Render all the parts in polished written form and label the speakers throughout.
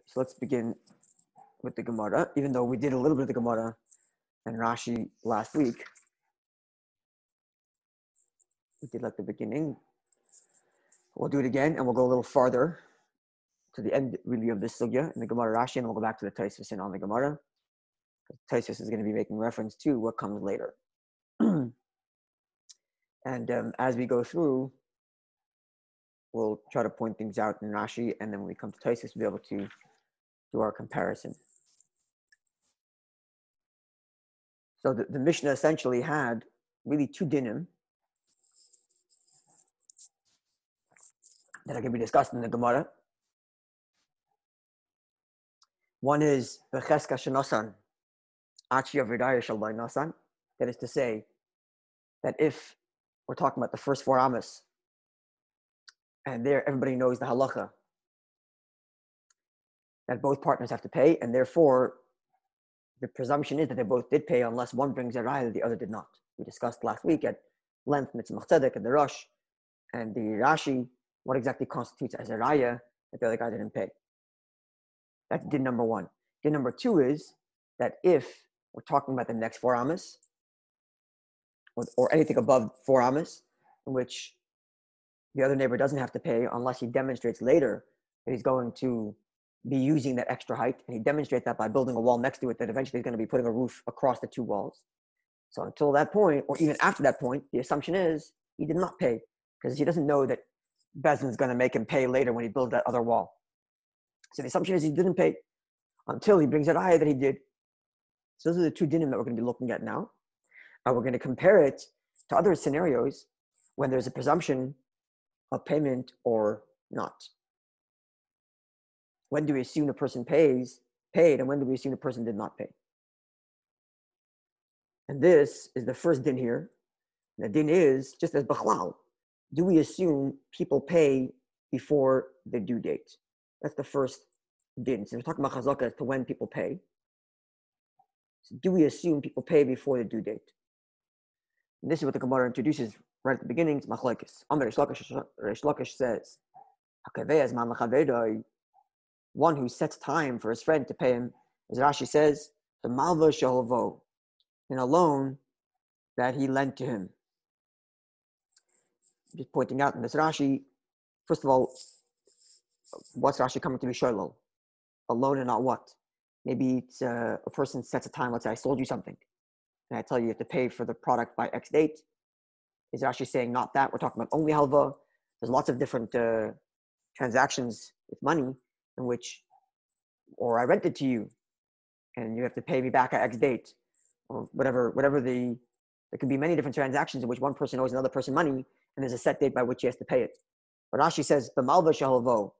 Speaker 1: So let's begin with the Gemara, even though we did a little bit of the Gemara and Rashi last week. We did like the beginning. We'll do it again, and we'll go a little farther to the end, really, of this sugya in the Gemara Rashi, and we'll go back to the Tosfos on the Gemara. Tosfos is going to be making reference to what comes later. And as we go through, we'll try to point things out in Rashi, and then when we come to Tosfos, we'll be able to do our comparison. So the Mishnah essentially had really two dinim that are going to be discussed in the Gemara. One is Becheska Shenosan, Achi Avidaya Shalbai Nasan. That is to say, that if we're talking about the first 4 Amos, and there everybody knows the halacha, that both partners have to pay, and therefore the presumption is that they both did pay unless one brings a raya that the other did not. We discussed last week at length Mitzvah Tzedek and the Rosh and the Rashi, what exactly constitutes as a raya that the other guy didn't pay. That's din number 1. Din number 2 is that if we're talking about the next 4 Amos, or anything above 4 Amos, in which the other neighbor doesn't have to pay unless he demonstrates later that he's going to be using that extra height, and he demonstrates that by building a wall next to it, that eventually he's going to be putting a roof across the 2 walls. So until that point, or even after that point, the assumption is he did not pay, because he doesn't know that Bezdin's going to make him pay later when he builds that other wall. So the assumption is he didn't pay until he brings an ayah that he did. So those are the 2 dinim that we're going to be looking at now. And we're going to compare it to other scenarios when there's a presumption of payment or not. When do we assume a person paid, and when do we assume the person did not pay? And this is the first din here. And the din is, just as Bachlal, do we assume people pay before the due date? That's the first din. So we're talking about chazaka as to when people pay. So do we assume people pay before the due date? And this is what the Gemara introduces right at the beginning. It's machlokes. Amar Reish Lakish says, "Hakavei azman l'chaveiroi," one who sets time for his friend to pay him, as Rashi says, the malva sheholvo, in a loan that he lent to him. Just pointing out in this Rashi, first of all, what's Rashi coming to be sholol? A loan and not what? Maybe it's a person sets a time. Let's say I sold you something, and I tell you have to pay for the product by X date. Is Rashi saying not that? We're talking about only halva. There's lots of different transactions with money in which, or I rented to you, and you have to pay me back at X date, or whatever there can be many different transactions in which one person owes another person money, and there's a set date by which he has to pay it. But Rashi says the malva sheholvo.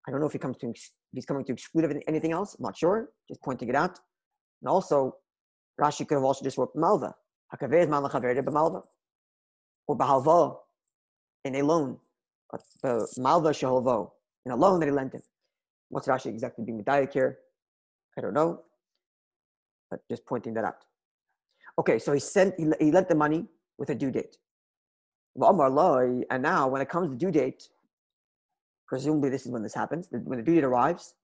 Speaker 1: I don't know if he's coming to exclude anything else. I'm not sure. Just pointing it out. And also, Rashi could have also just wrote malva. Hakaveh man l'chaveiroi b'malva, or b'halva, in a loan. Malva sheholvo, in a loan that he lent him. What's Rashi exactly being medayek here? I don't know. But just pointing that out. Okay, so he lent the money with a due date. And now when it comes to due date, presumably this is when this happens, when the due date arrives.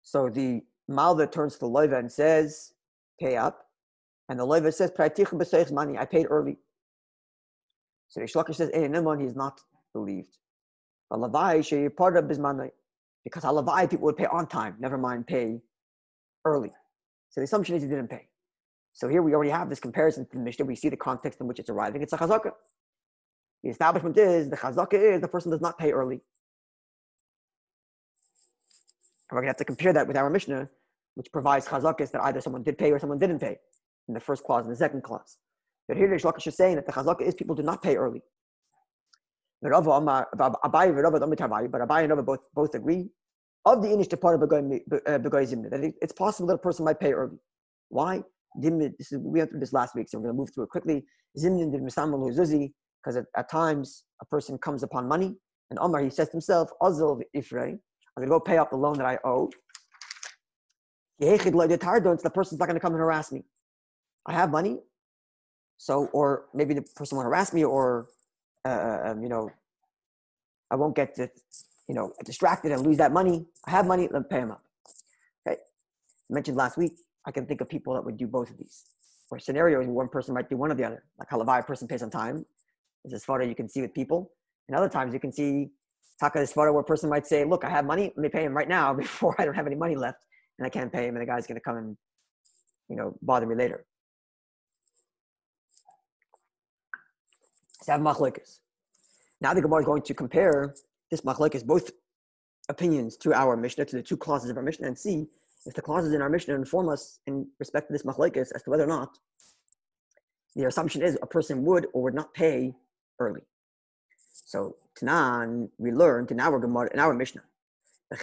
Speaker 1: So the malva turns to the loiva and says, pay up. And the loiva says, money, I paid early. So Reish Lakish says, he's not believed. Because halavai people would pay on time, never mind pay early. So the assumption is he didn't pay. So here we already have this comparison to the Mishnah. We see the context in which it's arriving. It's a chazaka. The establishment is, the chazaka is, the person does not pay early. And we're going to have to compare that with our Mishnah, which provides chazakas that either someone did pay or someone didn't pay in the first clause and the second clause. But here Reish Lakish is saying that the chazaka is people do not pay early. But Abai and Rava both agree of the Inish part of Begoy Zimna, that it's possible that a person might pay early. Why? We went through this last week, so we're going to move through it quickly. Zimnin did Misamal Zuzi, because at times a person comes upon money, and Omar, he says to himself, Azil Ifrei, I'm going to go pay off the loan that I owe. The person's not going to come and harass me. I have money, so, or maybe the person won't harass me, or I won't get distracted and lose that money. I have money, let me pay him up. Okay. I mentioned last week, I can think of people that would do both of these. Or scenarios where one person might do one or the other. Like Halavai, a person pays on time. This is photo you can see with people. And other times you can see Taka this photo where a person might say, look, I have money, let me pay him right now before I don't have any money left and I can't pay him and the guy's gonna come and bother me later. So I have machlokes. Now the Gemara is going to compare this machlokes, both opinions, to our Mishnah, to the two clauses of our Mishnah, and see if the clauses in our Mishnah inform us in respect to this machlokes as to whether or not the assumption is a person would or would not pay early. So Tanan, we learned in our Gemara, in our Mishnah, in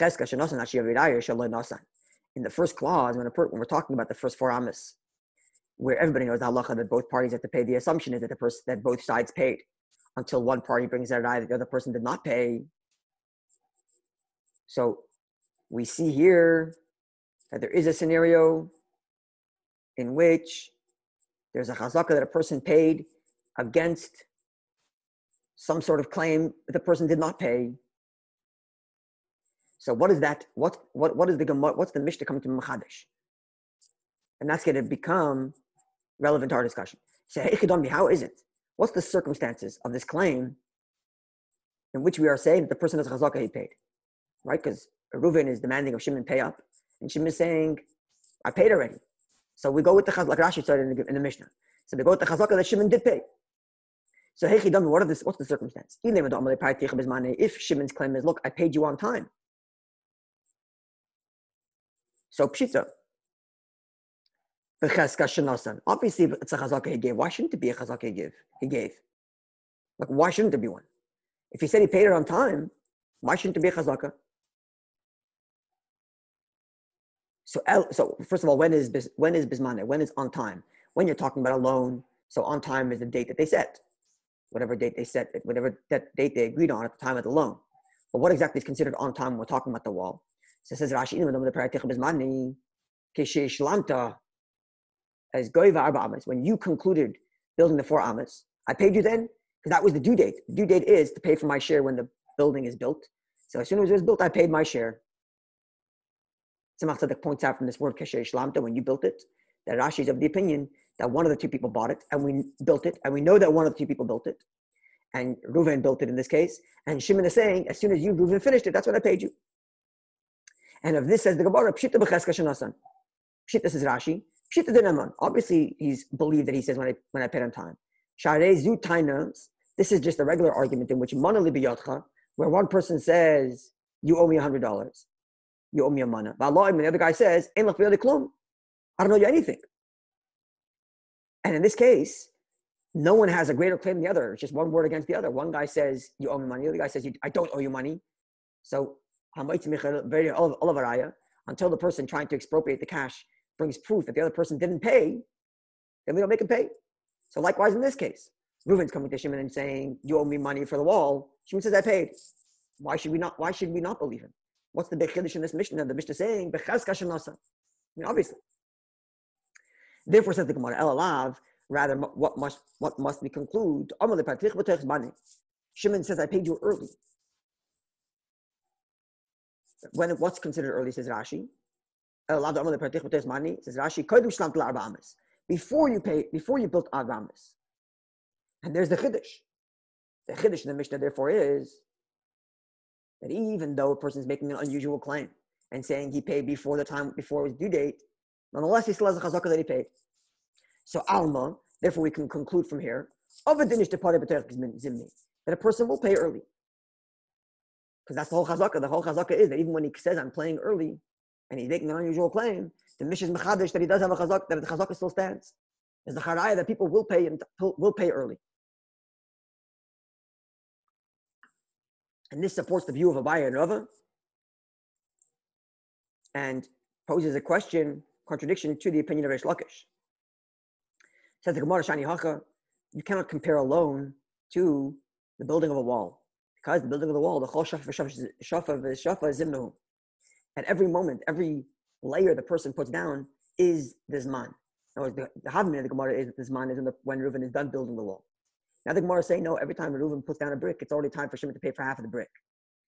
Speaker 1: the first clause, when we're talking about the first 4 amas, where everybody knows the halacha that both parties have to pay, the assumption is that that both sides paid until one party brings out that the other person did not pay. So we see here that there is a scenario in which there's a chazaka that a person paid against some sort of claim that the person did not pay. So what is that? What is the Gemara? What's the Mishnah coming to Machadish? And that's going to become relevant to our discussion. So how is it? What's the circumstances of this claim in which we are saying that the person has chazaka he paid? Right? Because Reuven is demanding of Shimon pay up, and Shimon is saying, I paid already. So we go with the chazaka, like Rashi said in the Mishnah. So we go with the chazaka that Shimon did pay. So what's the circumstance? If Shimon's claim is, look, I paid you on time. So pshita. Obviously, it's a chazaka he gave. Why shouldn't it be a chazaka he gave? Like, why shouldn't there be one? If he said he paid it on time, why shouldn't there be a chazaka? So first of all, when is bismane? When is on time? When you're talking about a loan, so on time is the date that they set. Whatever date they set, whatever that date they agreed on at the time of the loan. But what exactly is considered on time when we're talking about the wall? So it says Rashi, as goiva arba amas, when you concluded building the 4 amas, I paid you then, because that was the due date. The due date is to pay for my share when the building is built. So as soon as it was built, I paid my share. Tzemach Tzedek points out from this word keshe shlamta, when you built it, that Rashi is of the opinion that one of the 2 people bought it, and we built it, and we know that one of the 2 people built it, and Reuven built it in this case, and Shimon is saying, as soon as you, Reuven, finished it, that's what I paid you. And of this says the Gemara, pshita b'cheska shenasan. Pshita says Rashi, pshita denaman. Obviously, he's believed that he says when I paid on time. Sharei zu tainas. This is just a regular argument in which mana li biyotcha, where one person says, you owe me $100. You owe me a mana. And the other guy says, ein lach b'yodei klum. I don't owe you anything. And in this case, no one has a greater claim than the other. It's just one word against the other. One guy says, you owe me money. The other guy says, I don't owe you money. So, until the person trying to expropriate the cash brings proof that the other person didn't pay, then we don't make him pay. So likewise in this case, Reuven's coming to Shimon and saying, you owe me money for the wall. Shimon says, I paid. Why should we not believe him? What's the big chiddush in this Mishnah? The Mishnah saying, obviously. Therefore, says the Gemara, Elalav, rather, what must we conclude? Shimon says, I paid you early. What's considered early, says Rashi. Says Rashi, before you built ad ramis. And there's the chiddush. The chiddush in the Mishnah, therefore, is that even though a person is making an unusual claim and saying he paid before his due date, nonetheless, he still has a chazaka that he paid. So Alma, therefore we can conclude from here, that a person will pay early. Because that's the whole chazaka. The whole chazaka is that even when he says, I'm paying early, and he's making an unusual claim, the Mishnah is mechadish that he does have a chazaka, that the chazaka still stands. There's the charaya that people will pay early. And this supports the view of Abaye and Rava, and poses a contradiction to the opinion of Reish Lakish. Says the Gemara Shani Hacha, you cannot compare a loan to the building of a wall, because the building of the wall, the chol shafa zimnu. At every moment, every layer the person puts down is the zman. The havmin of the Gemara is that the zman is when Reuven is done building the wall. Now the Gemara is saying, no, every time Reuven puts down a brick, it's already time for Shimon to pay for half of the brick.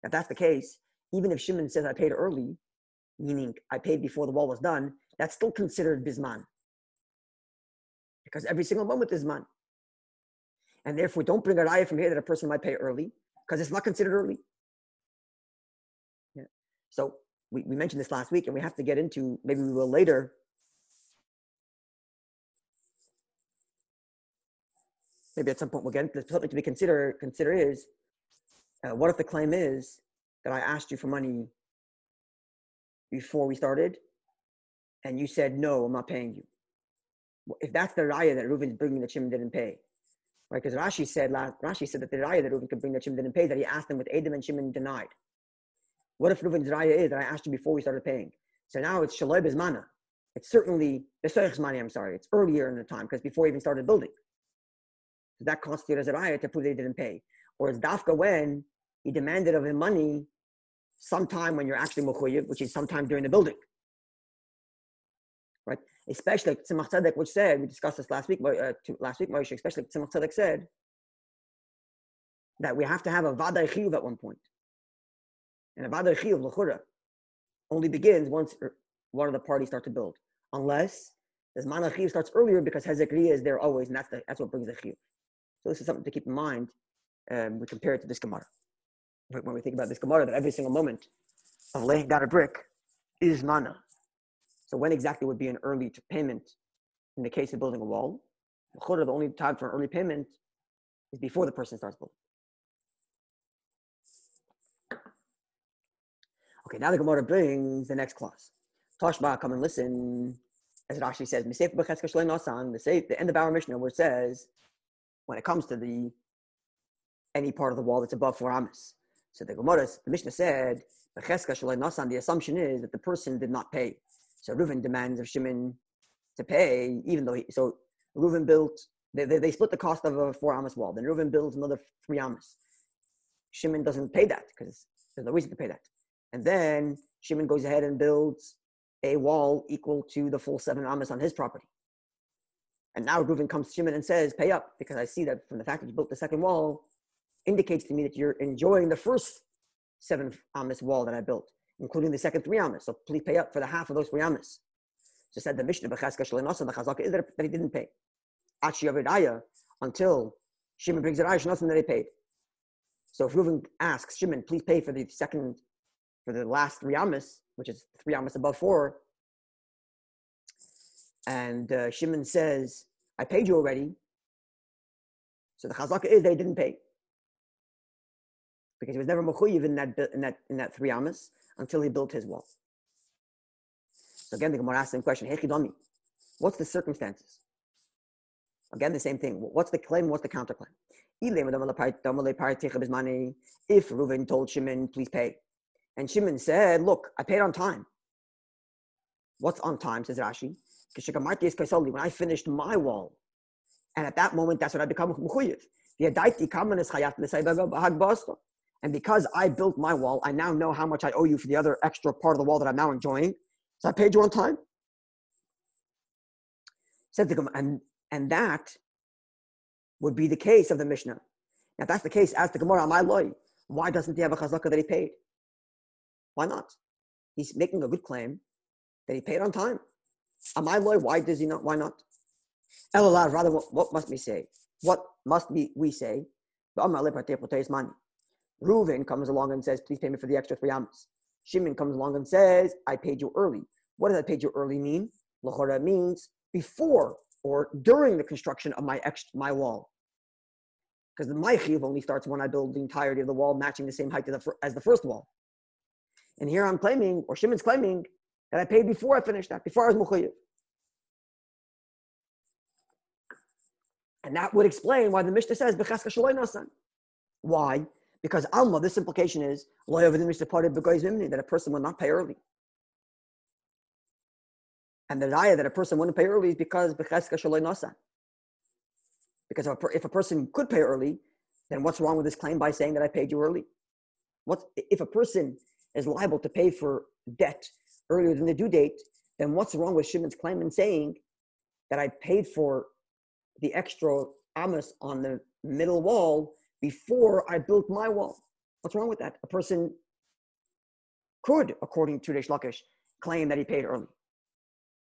Speaker 1: If that's the case, even if Shimon says I paid early, meaning I paid before the wall was done, that's still considered bisman. Because every single moment is man. And therefore, don't bring a raya from here that a person might pay early, because it's not considered early. Yeah. So we mentioned this last week, and we have to get into, maybe we will later, maybe at some point we'll get into something to be consider is, what if the claim is that I asked you for money before we started, and you said, no, I'm not paying you. If that's the raya that Reuven's bringing that Shimon didn't pay, right? Because Rashi said that the raya that Reuven could bring that Shimon didn't pay, that he asked him with Edom and Shimon denied. What if Reuven's raya is that I asked you before we started paying? So now it's shaloi bezmana. It's certainly besoich zmani. I'm sorry, it's earlier in the time because before he even started building. So that constituted as a raya to prove that he didn't pay. Or it's dafka when he demanded of him money sometime when you're actually mechuyev, which is sometime during the building, right? Especially like Tzemach Tzedek, which said, we discussed this last week, Moshe, especially like Tzemach Tzedek said that we have to have a vaday chiyuv at one point. And a vaday chiyuv l'chura only begins once one of the parties start to build, unless the zman chiyuv starts earlier because hezek riyah is there always, and that's what brings the chiyuv. So this is something to keep in mind. We compare it to this Gemara. When we think about this Gemara, that every single moment of laying down a brick is mana. So when exactly would be an early payment in the case of building a wall? The only time for an early payment is before the person starts building. Okay, now the Gemara brings the next clause. Tashba, come and listen. As Rashi says, the end of our Mishnah where it says, when it comes to any part of the wall that's above 4 amas. So the Mishnah said, the assumption is that the person did not pay. So Reuven demands of Shimon to pay, even though so Reuven built, they split the cost of a 4 amas wall. Then Reuven builds another 3 amas. Shimon doesn't pay that because there's no reason to pay that. And then Shimon goes ahead and builds a wall equal to the full 7 amas on his property. And now Reuven comes to Shimon and says, pay up, because I see that from the fact that you built the second wall, indicates to me that you're enjoying the first 7 amas wall that I built, including the second 3 amas. So please pay up for the half of those 3 amas. So said the Mishnah, the chazaka is that he didn't pay. Until Shimon brings it that he paid. So if Reuven asks Shimon, please pay for the last 3 amas, which is 3 amas above 4, and Shimon says, I paid you already. So the chazaka is that he didn't pay, because he was never mechuyev in that 3 amas until he built his wall. So again, the Gemara asks the same question: Hechidami, what's the circumstances? Again, the same thing. What's the claim? What's the counterclaim? If Reuven told Shimon, please pay, and Shimon said, look, I paid on time. What's on time, says Rashi? When I finished my wall, and at that moment, that's when I become mechuyev. And because I built my wall, I now know how much I owe you for the other extra part of the wall that I'm now enjoying. So I paid you on time. Said the Gemara, and that would be the case of the Mishnah. Now, if that's the case, ask the Gemara, am I loy? Why doesn't he have a chazaka that he paid? Why not? He's making a good claim that he paid on time. Am I loy? Why does he not? Why not? Elalad, rather, what must we say? What must we say? Reuven comes along and says, please pay me for the extra 3 amas. Shimon comes along and says, I paid you early. What does I paid you early mean? L'chora means before or during the construction of my wall. Because the my chiyuv only starts when I build the entirety of the wall matching the same height as the first wall. And here I'm claiming, or Shimon's claiming, that I paid before I finished that, before I was mechuyev. And that would explain why the Mishnah says, B'chaska shaloi nasan. Why? Because Alma, this implication is that a person will not pay early. And the raya that a person wouldn't pay early is because if a person could pay early, then what's wrong with this claim by saying that I paid you early? If a person is liable to pay for debt earlier than the due date, then what's wrong with Shimon's claim in saying that I paid for the extra amas on the middle wall before I built my wall? What's wrong with that? A person could, according to Reish Lakish, claim that he paid early.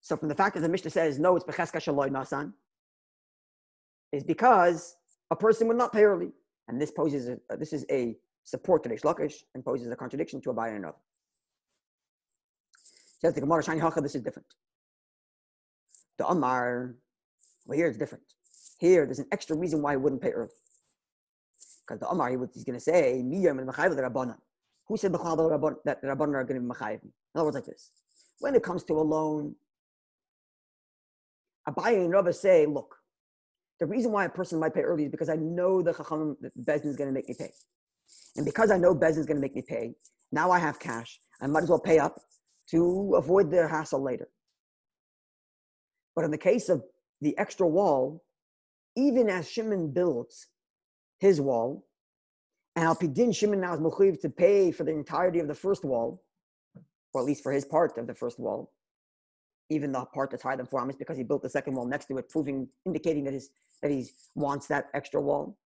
Speaker 1: So from the fact that the Mishnah says, no, it's Becheska Shaloi Nasan, is because a person would not pay early. And this this is a support to Reish Lakish and poses a contradiction to Abaye and Rav. Says the Gemara, Shani Hacha, this is different. The Amar, well, here it's different. Here, there's an extra reason why he wouldn't pay early. Because the Amar, he's going to say, Miyam and Machayev the Rabbanan. Who said that the Rabbanan are going to be Machayev? In other words, like this. When it comes to a loan, Abaye and Rav say, look, the reason why a person might pay early is because I know the Chacham, the Bezdin is going to make me pay. And because I know Bezdin is going to make me pay, now I have cash. I might as well pay up to avoid the hassle later. But in the case of the extra wall, even as Shimon builds his wall, and Al Pidin Shimon now is mechuyev to pay for the entirety of the first wall, or at least for his part of the first wall, even the part that's higher than 4 amos, because he built the second wall next to it, indicating that he wants that extra wall.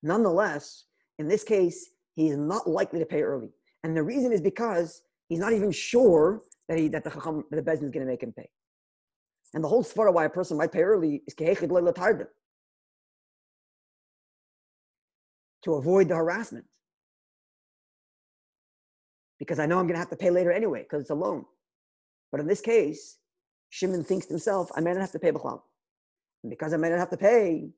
Speaker 1: Nonetheless, in this case, he is not likely to pay early. And the reason is because he's not even sure that the Bezdin is going to make him pay. And the whole svara why a person might pay early is kehechid lo latarda, to avoid the harassment. Because I know I'm going to have to pay later anyway, because it's a loan. But in this case, Shimon thinks to himself, I may not have to pay b'chlal. And because I may not have to pay,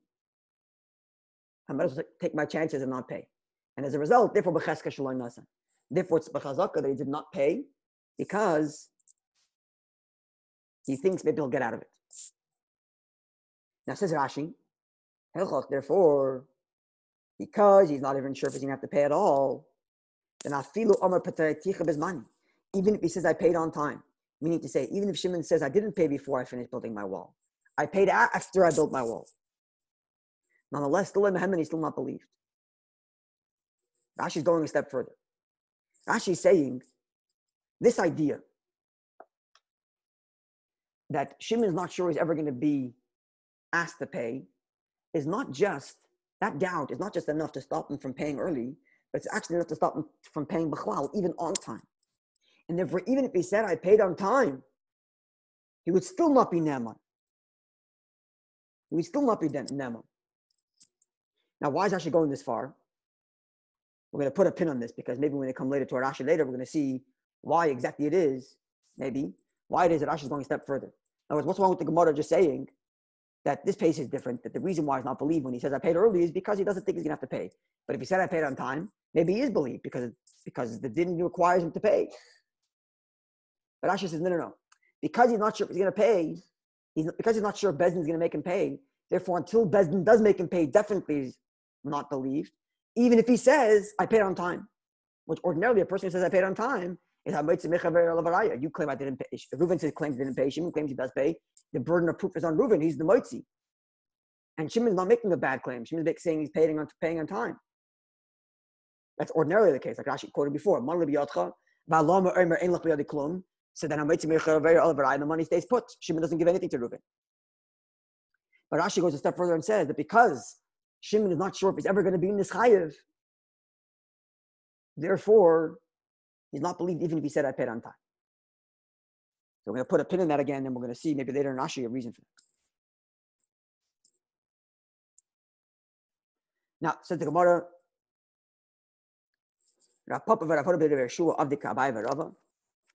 Speaker 1: I might as well take my chances and not pay. And as a result, therefore, b'cheska shaloi nasan. Therefore, it's b'chazaka that he did not pay because he thinks maybe he'll get out of it. Now says Rashi, therefore, because he's not even sure if he's going to have to pay at all, then afilu omer patareticha bezmani. Even if he says I paid on time, meaning to say, even if Shimon says I didn't pay before I finished building my wall, I paid after I built my wall. Nonetheless, still in Mehemen, he's still not believed. Rashi's going a step further. Rashi's saying this idea that Shimon is not sure he's ever going to be asked to pay is not just, that doubt is not just enough to stop him from paying early, but it's actually enough to stop him from paying b'chlal, even on time. And therefore, even if he said, I paid on time, he would still not be ne'eman. He would still not be ne'eman. Now, why is Rashi going this far? We're going to put a pin on this because maybe when they come later to our Rashi later, we're going to see why exactly it is, maybe, why it is that Rashi is going a step further. In other words, what's wrong with the Gemara just saying that this pace is different, that the reason why he's not believed when he says I paid early is because he doesn't think he's going to have to pay. But if he said I paid on time, maybe he is believed because the din requires him to pay. But Rashi says, no. Because he's not sure if he's going to pay, because he's not sure if Bezdin is going to make him pay, therefore until Bezdin does make him pay, definitely is not believed. Even if he says, I paid on time, which ordinarily a person who says I paid on time is you claim I didn't pay. Reuven claims he didn't pay. Shimon claims he does pay. The burden of proof is on Reuven. He's the moitzi. And Shimon's not making a bad claim. Shimon's saying he's paying on time. That's ordinarily the case, like Rashi quoted before. So then the money stays put. Shimon doesn't give anything to Reuven. But Rashi goes a step further and says that because Shimon is not sure if he's ever going to be in this chayiv, therefore, he's not believed even if he said I paid on time. So we're going to put a pin in that again, and we're going to see maybe later in Rashi a reason for that. Now, says the Gemara, Rav Papa and Rav Huna ben Yeshua Avdika Abaye v'Rava.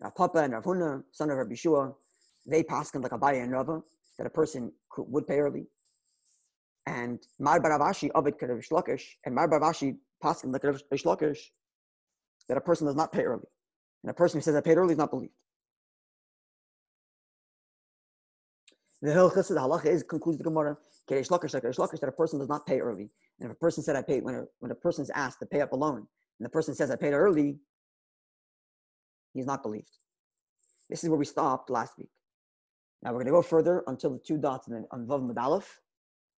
Speaker 1: Rav Papa and Rav Huna, son of Rabbi Yeshua, they paskin like Abaye and Rava, that a person would pay early. And Mar bar Avashi Avid Rav Shlokish, and Mar bar Avashi paskin like Rav Shlokish, that a person does not pay early. And a person who says I paid early is not believed. The halacha is, concludes the Gemara, that a person does not pay early. And if a person said I paid, when a person is asked to pay up a loan, and the person says I paid early, he's not believed. This is where we stopped last week. Now we're going to go further until the 2 dots on Vav Medalef.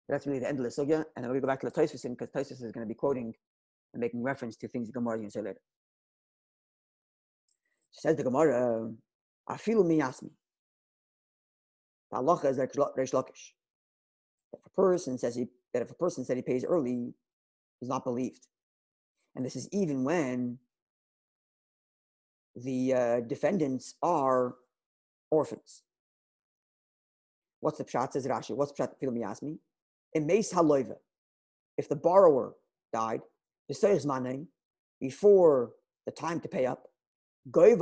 Speaker 1: That's really the end of the sugya, and then we're going to go back to the Tosfos because Tosfos is going to be quoting and making reference to things the Gemara is going to say later. Says the Gemara, Afilu miyasmi. The halacha is like Reish Lakish. If a person said he pays early, he's not believed. And this is even when the defendants are orphans. What's the pshat, says Rashi? What's the pshat, Filim Yasmi? In Meis Haloiva, if the borrower died, before the time to pay up, then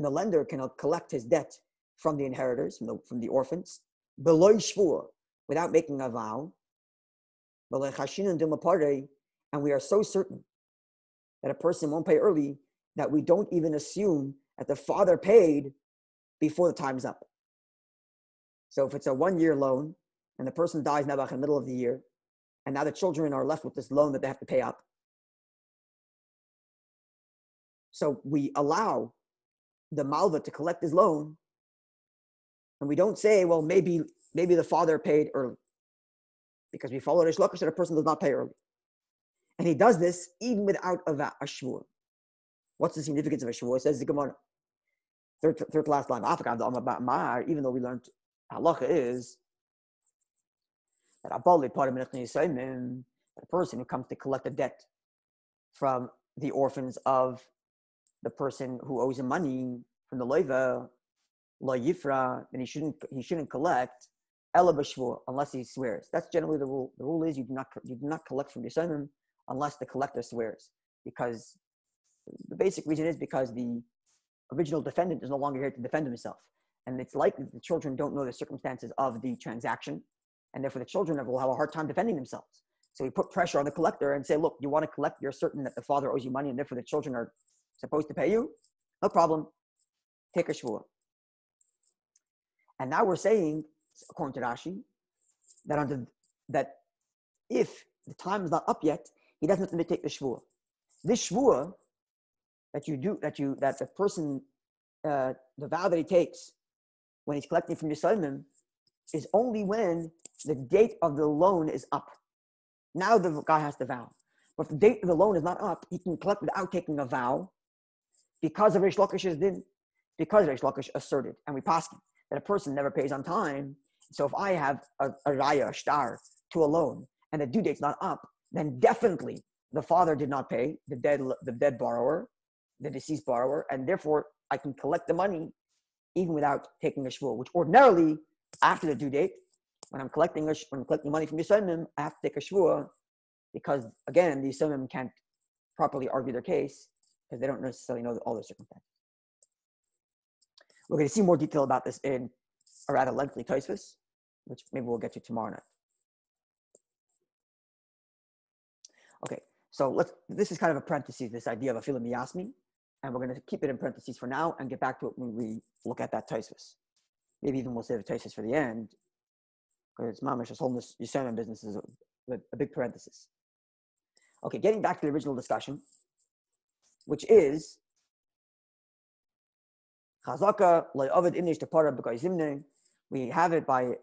Speaker 1: the lender can collect his debt from the inheritors, from the orphans, without making a vow. And we are so certain that a person won't pay early that we don't even assume that the father paid before the time's up. So if it's a 1-year loan and the person dies now in the middle of the year, and now the children are left with this loan that they have to pay up. So we allow the malva to collect his loan, and we don't say, well, maybe the father paid early, because we follow Reish Lakish that a person does not pay early. And he does this even without a shvur. What's the significance of a shvur? It says the Gemara, third last line, even though we learned halacha is that a person who comes to collect a debt from the orphans of the person who owes him money from the loiva, lo yifra, then he shouldn't collect ela b'shvur unless he swears. That's generally the rule. The rule is you do not collect from your son unless the collector swears, because the basic reason is because the original defendant is no longer here to defend himself, and it's likely that the children don't know the circumstances of the transaction, and therefore the children will have a hard time defending themselves. So we put pressure on the collector and say, look, you want to collect, you're certain that the father owes you money and therefore the children are supposed to pay you? No problem. Take a shvur. And now we're saying, according to Rashi, that if the time is not up yet, he doesn't have to take the shvur. This shvur that the person, the vow that he takes when he's collecting from Yisraelim is only when the date of the loan is up. Now the guy has to vow. But if the date of the loan is not up, he can collect without taking a vow because of Reish Lakish's din, because Reish Lakish asserted, and we pass that a person never pays on time. So if I have a raya, a shtar, to a loan, and the due date's not up, then definitely the father did not pay, the dead borrower, the deceased borrower, and therefore I can collect the money even without taking a shvur, which ordinarily, after the due date, when I'm collecting money from Yisraelim, I have to take a shvur, because again, the Yisraelim can't properly argue their case because they don't necessarily know all the circumstances. We're going to see more detail about this in a rather lengthy Tosfos, which maybe we'll get to tomorrow night. Okay, so this is kind of a parenthesis, this idea of a filim yasmi, and we're going to keep it in parentheses for now and get back to it when we look at that Tosfos. Maybe even we'll save the Tosfos for the end, because Mamash is holding this Yisraelim business is a big parenthesis. Okay, getting back to the original discussion, which is Chazaka lo'ovid imnish tepara b'kay zimne. We have it by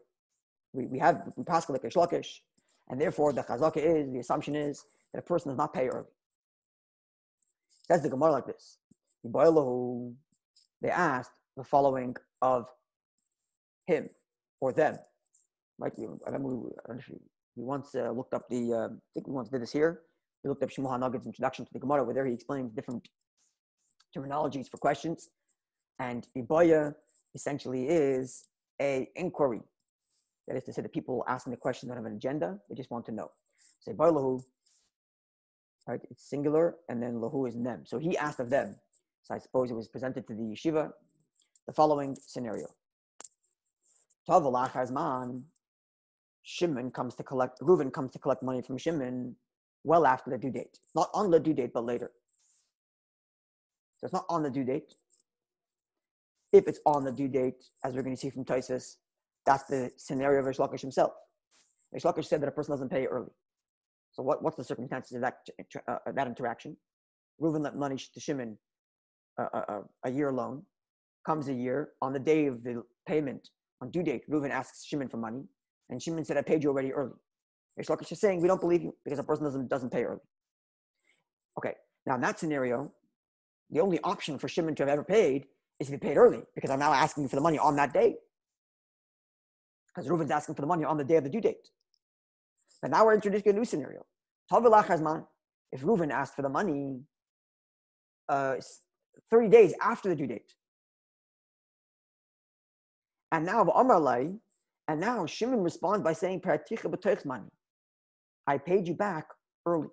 Speaker 1: we pass like a shlakish, and therefore the Chazaka is, the assumption is that a person does not pay early. Says the Gemara like this: they asked the following of him or them. Right? We once looked up I think we once did this here. We looked up Shmuel HaNagad's introduction to the Gemara, where there he explains different terminologies for questions. And Ibaya essentially is a inquiry. That is to say, the people asking the question don't have an agenda; they just want to know. Say Ibaya lahu, right? It's singular, and then lahu is them. So he asked of them. So I suppose it was presented to the yeshiva the following scenario: Tav Hazman, Shimon comes to collect. Reuven comes to collect money from Shimon well after the due date, not on the due date, but later. So it's not on the due date. If it's on the due date, as we're going to see from Tosfos, that's the scenario of Reish Lakish himself. Reish Lakish said that a person doesn't pay early. So what's the circumstances of that interaction? Reuven lent money to Shimon, a year loan. Comes a year, on the day of the payment, on due date, Reuven asks Shimon for money, and Shimon said, I paid you already early. Reish Lakish is saying, we don't believe you because a person doesn't pay early. Okay, now in that scenario, the only option for Shimon to have ever paid is if he paid early, because I'm now asking you for the money on that day. Because Reuven's asking for the money on the day of the due date. But now we're introducing a new scenario. Tavilach Hazman, if Reuven asked for the money 30 days after the due date, and now Amarlai, and now Shimon responds by saying, money. I paid you back early.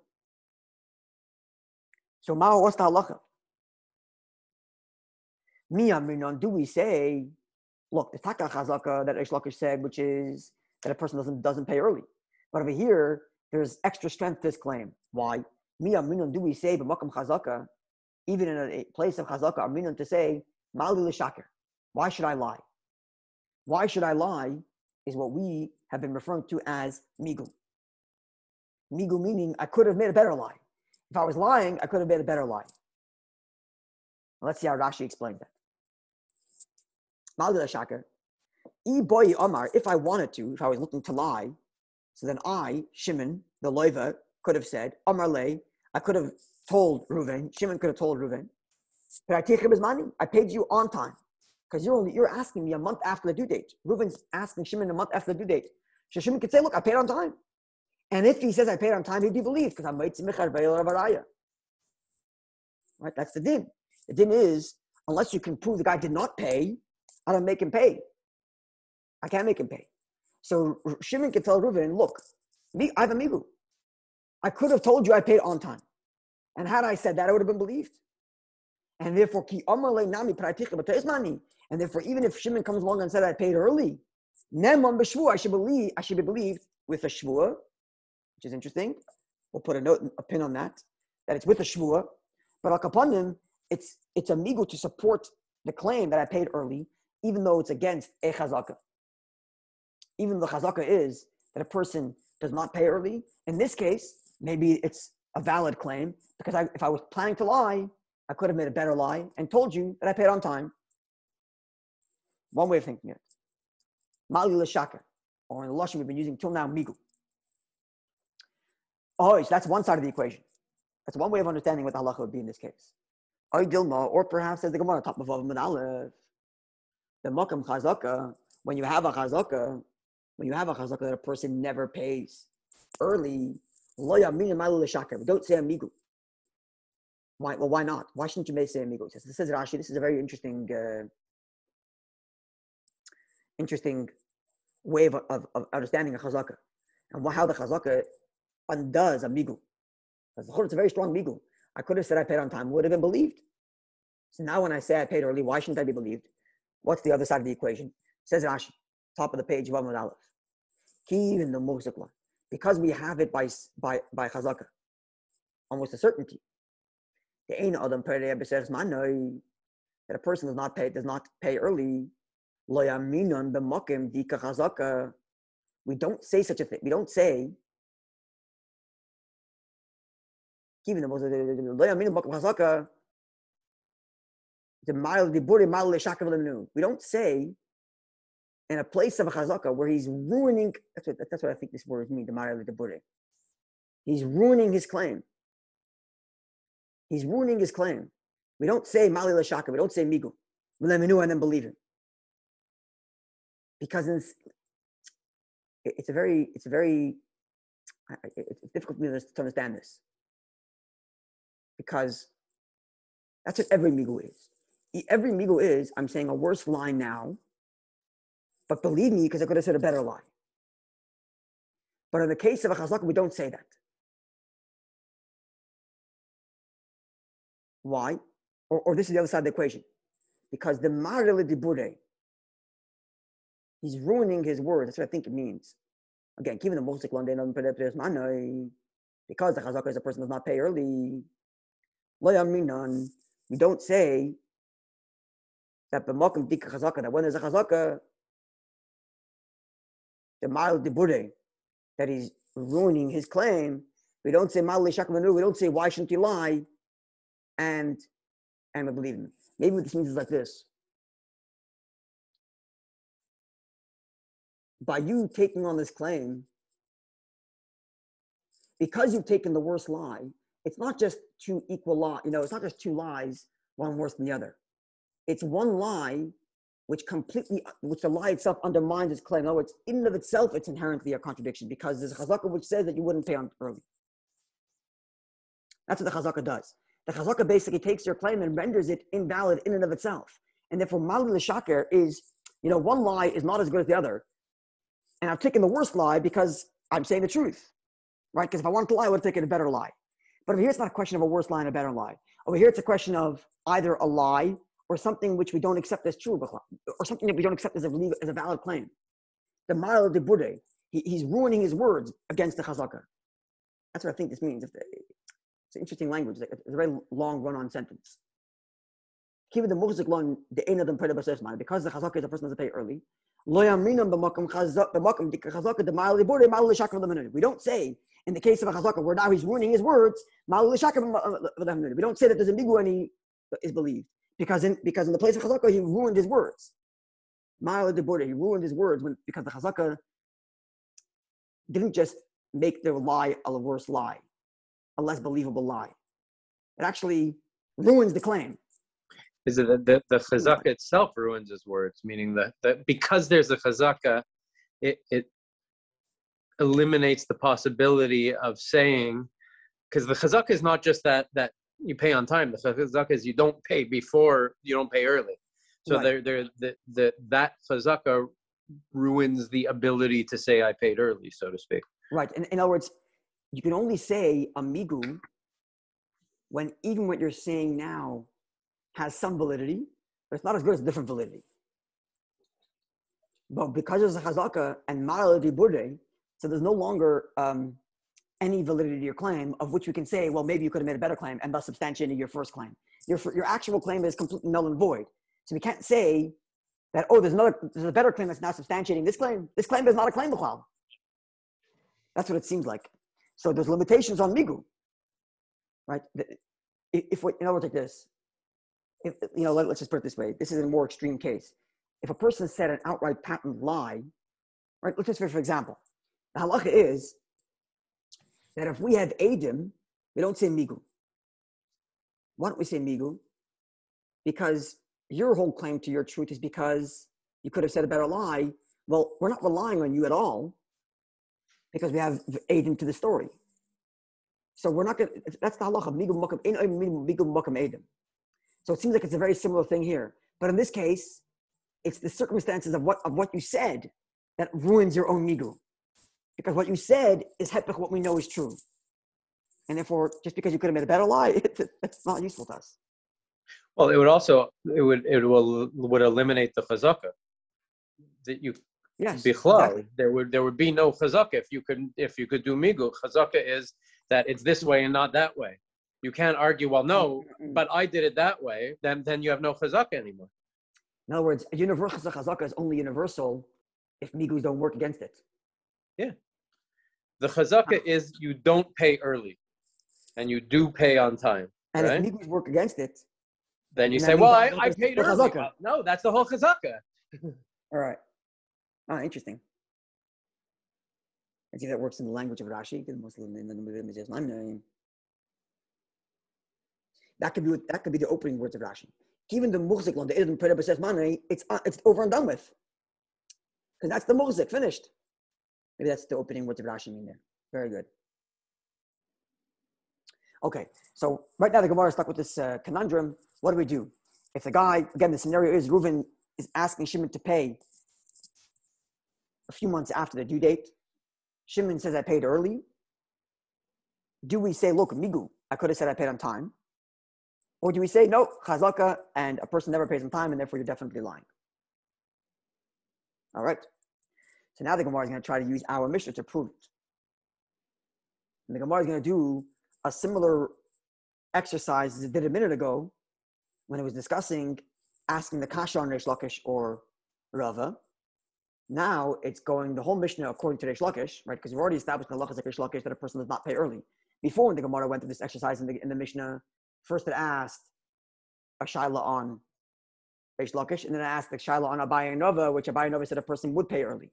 Speaker 1: So Mao, what's the halacha? Do we say, look, the taka chazaka that Reish Lakish said, which is that a person doesn't pay early. But over here, there's extra strength to this claim. Why? Do we say b'makam chazaka, even in a place of chazaka, aminon to say, mali l'shaker. Why should I lie? Why should I lie is what we have been referring to as migu. Migu meaning I could have made a better lie. If I was lying, I could have made a better lie. Let's see how Rashi explains that. Mali l'shaker. If I wanted to, if I was looking to lie, so then I, Shimon, the loiva, could have said, Amar le, I could have told Reuven, Shimon could have told Reuven, but I take him his money. I paid you on time. Because you're asking me a month after the due date. Reuven's asking Shimon a month after the due date. So Shimon could say, look, I paid on time. And if he says I paid on time, he'd be believed, because I'm right, that's the din. The din is, unless you can prove the guy did not pay, I don't make him pay. I can't make him pay. So Shimon can tell Reuven, look, I have a migu. I could have told you I paid on time. And had I said that, I would have been believed. And therefore, and therefore, even if Shimon comes along and said I paid early, I should be believed with a shvua, which is interesting. We'll put a pin on that it's with a shvua. But al kapanim, it's a migu to support the claim that I paid early, even though it's against a chazaka. Even the chazaka is that a person does not pay early. In this case, maybe it's a valid claim, because if I was planning to lie, I could have made a better lie and told you that I paid on time. One way of thinking it. Mali l'shaker, or in the Lashon we've been using till now, migu. Oh, so that's one side of the equation. That's one way of understanding what the halacha would be in this case. Or perhaps as the Gemara top of Vav Aleph, the makam chazaka, when you have a chazaka that a person never pays early, lo yamin mali l'shaker. Don't say amigu. Why? Well, why not? Why shouldn't you say amigu? This is Rashi. This is a very interesting way of understanding a chazaka, and how the chazaka undoes a migu. Because it's a very strong migu. I could have said I paid on time, would have been believed. So now when I say I paid early, why shouldn't I be believed? What's the other side of the equation? Says Rashi, top of the page, Vav Aleph. Key in the Mosik one. Because we have it by chazaka, almost a certainty. The ain adam that a person does not pay early. Lo yaminon b'makim dika chazaka. We don't say such a thing. We don't say. Even the lo yaminon b'makim chazaka. We don't say in a place of a chazaka where he's ruining. That's what I think this word means. The ma'al diburi. He's ruining his claim. He's ruining his claim. We don't say mali l'shaka. We don't say migu. We let me know and then believe him. Because it's difficult for me to understand this. Because that's what every migu is. Every migu is, I'm saying a worse lie now, but believe me, because I could have said a better lie. But in the case of a chazaka, we don't say that. Why? Or this is the other side of the equation. Because the marele dibure, he's ruining his words. That's what I think it means. Again, given the mosik london, because the chazaka is a person does not pay early, we don't say that b'makom dika chazaka, that when there's a chazaka, the marele dibure, that he's ruining his claim, we don't say mal l'shakmanu, we don't say why shouldn't you lie, and we believe him. Maybe what this means is like this. By you taking on this claim, because you've taken the worst lie, it's not just two equal lies, it's not just two lies, one worse than the other. It's one lie which the lie itself undermines its claim. In other words, in and of itself, it's inherently a contradiction, because there's a chazaka which says that you wouldn't pay on early. That's what the chazaka does. The chazaka basically takes your claim and renders it invalid in and of itself. And therefore, malul l'shaker is, one lie is not as good as the other. And I've taken the worst lie because I'm saying the truth, right? Because if I wanted to lie, I would have taken a better lie. But over here, it's not a question of a worse lie and a better lie. Over here, it's a question of either a lie or something which we don't accept as true, or something that we don't accept as a valid claim. The malul de bude, he's ruining his words against the chazaka. That's what I think this means. It's an interesting language. It's a very long run-on sentence. Because the chazaka is a person doesn't pay early. We don't say, in the case of a chazaka, where now he's ruining his words, we don't say that there's a migu and he is believed. Because in the place of chazaka, he ruined his words. He ruined his words because the chazaka didn't just make their lie a worse lie, a less believable lie. It actually ruins the claim.
Speaker 2: Is it that the chazaka itself ruins his words, meaning that because there's a chazaka, it eliminates the possibility of saying, because the chazaka is not just that you pay on time. The chazaka is you don't pay before, you don't pay early. So right. That chazaka ruins the ability to say I paid early, so to speak.
Speaker 1: Right. In other words, you can only say amigu when even what you're saying now has some validity, but it's not as good as different validity. But because there's a chazaka and malul de bude, so there's no longer any validity to your claim, of which we can say, well, maybe you could have made a better claim and thus substantiating your first claim. Your actual claim is completely null and void. So we can't say that, there's a better claim that's now substantiating this claim. This claim is not a claim b'chlal. That's what it seems like. So there's limitations on migu, right? In other words, like this, let's just put it this way. This is a more extreme case. If a person said an outright patent lie, right? Let's just for example, the halacha is that if we have edim, we don't say migu. Why don't we say migu? Because your whole claim to your truth is because you could have said a better lie. Well, we're not relying on you at all because we have edim to the story. So we're not going to, that's the halacha, migu makam edim. So it seems like it's a very similar thing here. But in this case, it's the circumstances of what you said that ruins your own migu. Because what you said is hepech what we know is true. And therefore, just because you could have made a better lie, it's not useful to us.
Speaker 2: Well, it would eliminate the chazaka that you.
Speaker 1: Yes,
Speaker 2: exactly. There would be no chazaka if you could do migu. Chazaka is that it's this way and not that way. You can't argue, well, no, but I did it that way. Then you have no chazaka anymore.
Speaker 1: In other words, a universal chazaka is only universal if migus don't work against it.
Speaker 2: Yeah, the chazaka is you don't pay early, and you do pay on time.
Speaker 1: And
Speaker 2: right?
Speaker 1: if migus work against it,
Speaker 2: then you say, well, I paid early. Well, no, that's the whole chazaka.
Speaker 1: All right. Interesting. I see that works in the language of Rashi. That could be the opening words of Rashi. Even the muhzik, the Edom Pereb says money, it's over and done with. Because that's the muhzik, finished. Maybe that's the opening words of Rashi mean there. Very good. Okay, so right now the Gemara is stuck with this conundrum. What do we do? If the guy, again, the scenario is Reuven is asking Shimon to pay a few months after the due date. Shimon says, I paid early. Do we say, look, migu, I could have said I paid on time? Or do we say, no, chazaka, and a person never pays on time, and therefore you're definitely lying? All right. So now the Gemara is going to try to use our Mishnah to prove it. And the Gemara is going to do a similar exercise as it did a minute ago when it was discussing asking the kasha on Reish Lakish or Rava. Now it's going the whole Mishnah according to Reish Lakish, right? Because we've already established in the halachas of Reish Lakish that a person does not pay early. Before, when the Gemara went through this exercise in the Mishnah, first it asked a shaila on Reish Lakish, and then it asked the shaila on Abaye and Nova, which Abaye and Nova said a person would pay early.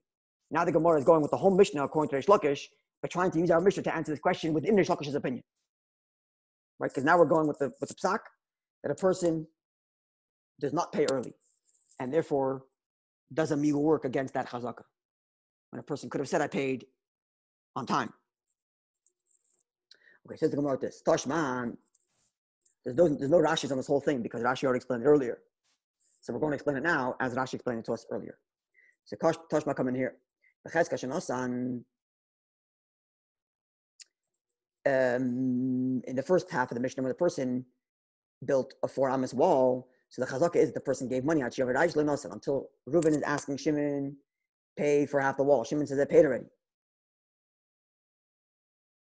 Speaker 1: Now the Gemara is going with the whole Mishnah according to Reish Lakish, but trying to use our Mishnah to answer this question within Reish Lakish's opinion, right? Because now we're going with the psak that a person does not pay early, and therefore does a migu work against that chazaka when a person could have said I paid on time. Okay, says the Gemara this. Tashman, there's no Rashis on this whole thing because Rashi already explained it earlier. So we're going to explain it now as Rashi explained it to us earlier. So Tashma come in here. In the first half of the Mishnah, when the person built a 4 amas wall, so the chazaka is that the person gave money until Reuven is asking Shimon, pay for half the wall. Shimon says, I paid already.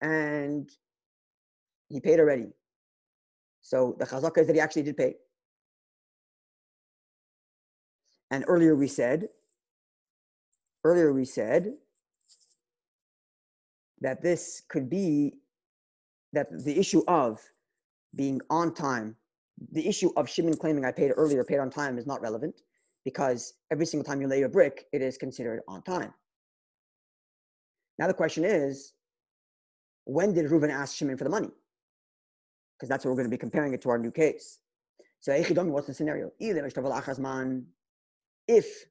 Speaker 1: And he paid already. So the chazaka is that he actually did pay. And earlier we said that this could be that the issue of being on time, the issue of Shimon claiming I paid earlier, paid on time is not relevant because every single time you lay a brick, it is considered on time. Now the question is, when did Reuven ask Shimon for the money? Because that's what we're going to be comparing it to our new case. So what's the scenario? If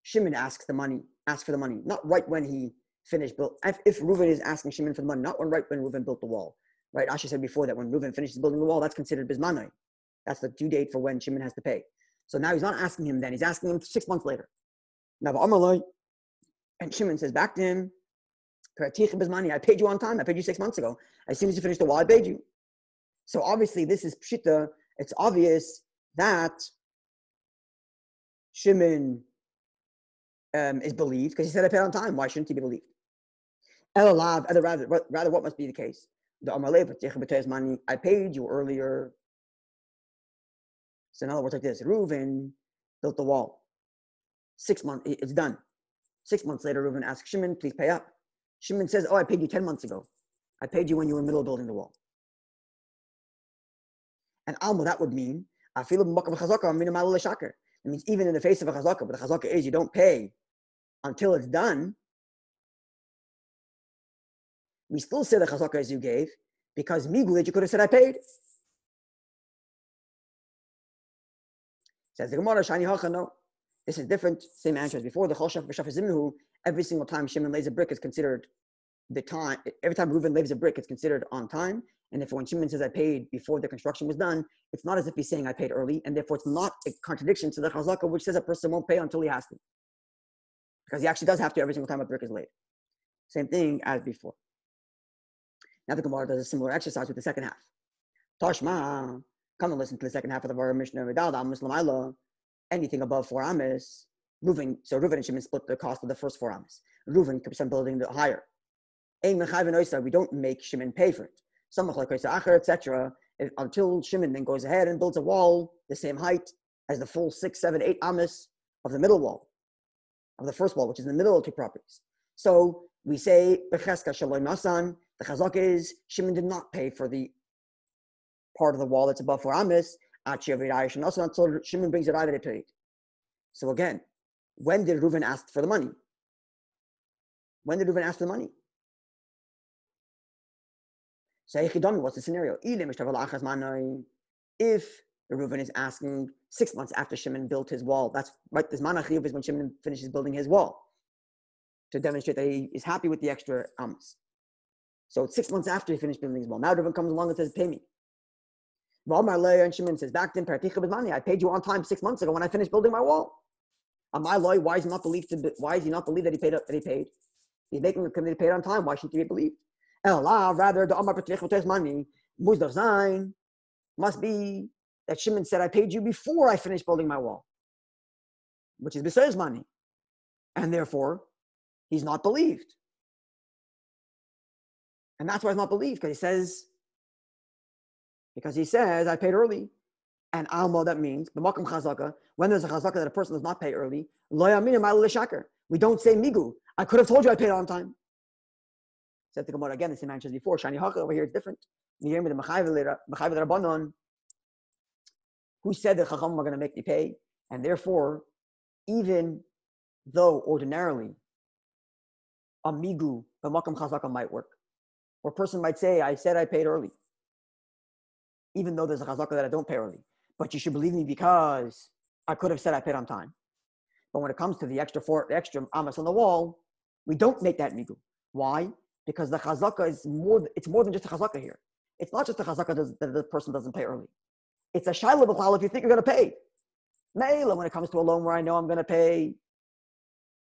Speaker 1: Shimon asks for the money, not right when he finished built. If Reuven is asking Shimon for the money, not right when Reuven built the wall. Right? Ashi said before that when Reuven finishes building the wall, that's considered bismanai. That's the due date for when Shimon has to pay. So now he's not asking him then, he's asking him 6 months later. Now, and Shimon says back to him, I paid you on time. I paid you 6 months ago. As soon as you finished the wall, I paid you. So obviously this is pshita. It's obvious that Shimon is believed because he said I paid on time. Why shouldn't he be believed? Rather, what must be the case? I paid you earlier. So in other words, like this, Reuven built the wall. 6 months, it's done. 6 months later, Reuven asks Shimon, please pay up. Shimon says, I paid you 10 months ago. I paid you when you were in the middle of building the wall. And Alma, that would mean, it means even in the face of a chazaka, but the chazaka is you don't pay until it's done. We still say the chazaka as you gave, because migulid you could have said I paid. Says the Gemara, Shani Hacha, no. This is different, same answer as before. The Cholshaf B'Shaf Zimnu, every single time Shimon lays a brick is considered the time. Every time Reuven lays a brick, it's considered on time. And if when Shimon says I paid before the construction was done, it's not as if he's saying I paid early, and therefore it's not a contradiction to the chazaka which says a person won't pay until he has to. Because he actually does have to every single time a brick is laid. Same thing as before. Now the Gemara does a similar exercise with the second half. Tashma, come and listen to the second half of the Vara Mishnah. Anything above 4 amas, Reuven and Shimon split the cost of the first 4 amas. Reuven keeps on building the higher. We don't make Shimon pay for it. Etc. Until Shimon then goes ahead and builds a wall the same height as the full 6, 7, 8 amas of the middle wall, of the first wall, which is in the middle of 2 properties. So we say the chazak is Shimon did not pay for the part of the wall that's above 4 amas until Shimon brings it out that it paid. So again, when did Reuven ask for the money? When did Reuven ask for the money? So what's the scenario? If Reuven is asking 6 months after Shimon built his wall, that's right. This manachiyuv is when Shimon finishes building his wall to demonstrate that he is happy with the extra amos. So it's 6 months after he finished building his wall. Now Reuven comes along and says, pay me. And Shimon says, back then, I paid you on time 6 months ago when I finished building my wall. Why is he not believed that he paid? He's making a commitment paid on time. Why shouldn't he be believed? Rather, the Amar money must be that Shimon said, I paid you before I finished building my wall, which is besides money. And therefore, he's not believed. And that's why he's not believed, because he says, I paid early. And almo, that means, the makam chazaka, when there's a chazaka that a person does not pay early, lo yaminu ma'al l'shaker. We don't say migu. I could have told you I paid on time. Said the Gemara again, the same answer as before. Shani Hacha, over here it's different. You hear me, the Mechayiv Rabbanon, who said that Chacham are going to make you pay, and therefore, even though ordinarily a migu, the makam chazaka might work, or a person might say, I said I paid early, even though there's a chazaka that I don't pay early, but you should believe me because I could have said I paid on time. But when it comes to the extra amas on the wall, we don't make that migu. Why? because the chazaka is more. It's more than just a chazaka here. It's not just a chazaka that the person doesn't pay early. It's a shayla b'chlal if you think you're going to pay. Meila, when it comes to a loan where I know I'm going to pay.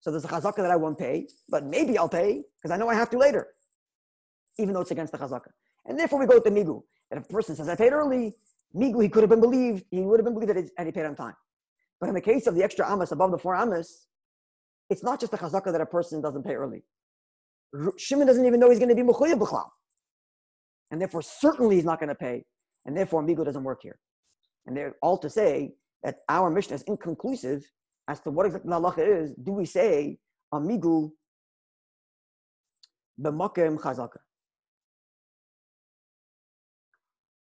Speaker 1: So there's a chazaka that I won't pay, but maybe I'll pay because I know I have to later, even though it's against the chazaka. And therefore we go to migu. That if a person says I paid early, migu, he could have been believed. He would have been believed that he paid on time. But in the case of the extra amas above the 4 amas, it's not just a chazaka that a person doesn't pay early. Shimon doesn't even know he's going to be mechuyev b'chlal, and therefore certainly he's not going to pay, and therefore migu doesn't work here. And they're all to say that our Mishnah is inconclusive as to what exactly the halacha is. Do we say amigu b'makem chazaka?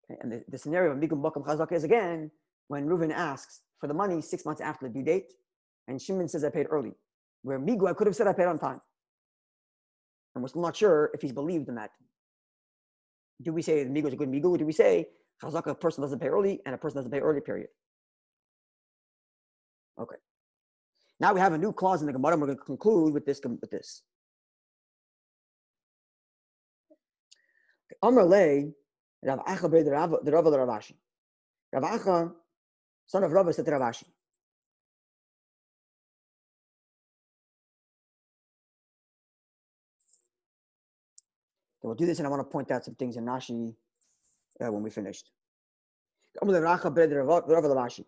Speaker 1: Okay, and the scenario of amigu b'makem chazaka is again when Reuven asks for the money 6 months after the due date, and Shimon says I paid early. Where migu, I could have said I paid on time, and we're still not sure if he's believed in that. Do we say the migu is a good migu, or do we say chazaka, a person doesn't pay early and a person doesn't pay early, period? Okay. Now we have a new clause in the Gemara. We're going to conclude with this. Amar lei Rav Acha the Rav Ashi. Rav Acha, son of Rav, said to Rav Ashi. We'll do this, and I want to point out some things in Rashi when we finished. Amar Rav Acha the Rav Ashi.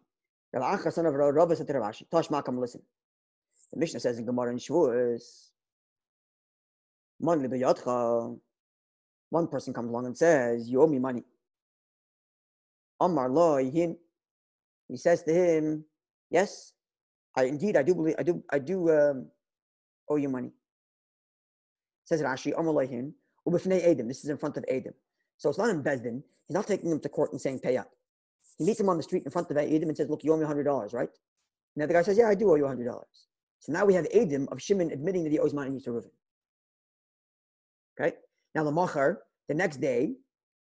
Speaker 1: Rav Acha, son of Rav, said to Rav Ashi, Tosh Makam, listen. The Mishnah says in Gemara in Shavuos, Man li b'yadcha, one person comes along and says, you owe me money. Amar lo yihin, he says to him, yes, I do owe you money. Says Rashi, Amar lo yihin, ubifnei Edom, this is in front of Edom. So it's not in Bezdin, he's not taking him to court and saying pay up. He meets him on the street in front of Edom and says, look, you owe me $100, right? And the other guy says, yeah, I do owe you $100. So now we have Edom of Shimon admitting that he owes money to Reuven. Okay? Now the Machar, the next day,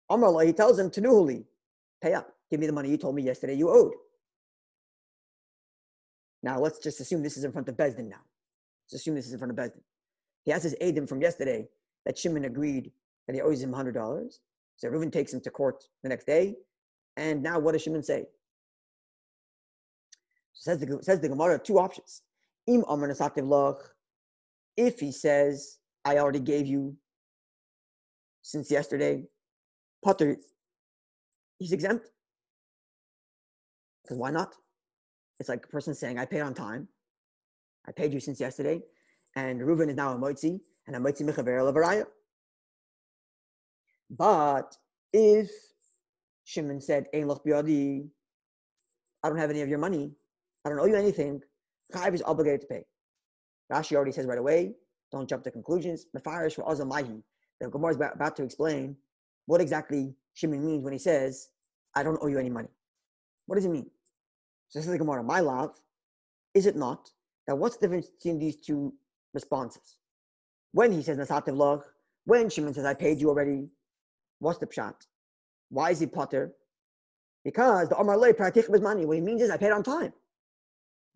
Speaker 1: Amar Allah, he tells him, Tanuhuli, pay up. Give me the money you told me yesterday you owed. Now let's just assume this is in front of Bezdin now. Let's assume this is in front of Bezdin. He has his Edom from yesterday that Shimon agreed that he owes him $100. So Reuven takes him to court the next day. And now what does Shimon say? Says the Gemara, 2 options. If he says, I already gave you since yesterday, Potter, he's exempt. Because why not? It's like a person saying, I paid on time. I paid you since yesterday. And Reuven is now a moitzi, and a moitzi mechaber levaraya. But if Shimon said, Ein loch biadi, I don't have any of your money, I don't owe you anything, Chayiv is obligated to pay. Rashi already says right away, don't jump to conclusions. Mefarish for Azamahi. The Gemara is about to explain what exactly Shimon means when he says, I don't owe you any money. What does it mean? So this is the Gemara. My love, is it not that what's the difference between these 2 responses? When he says Nasativ Loch, when Shimon says, I paid you already, what's the pshat? Why is he potter? Because the Amar Lei Pratich is money. What he means is I paid on time.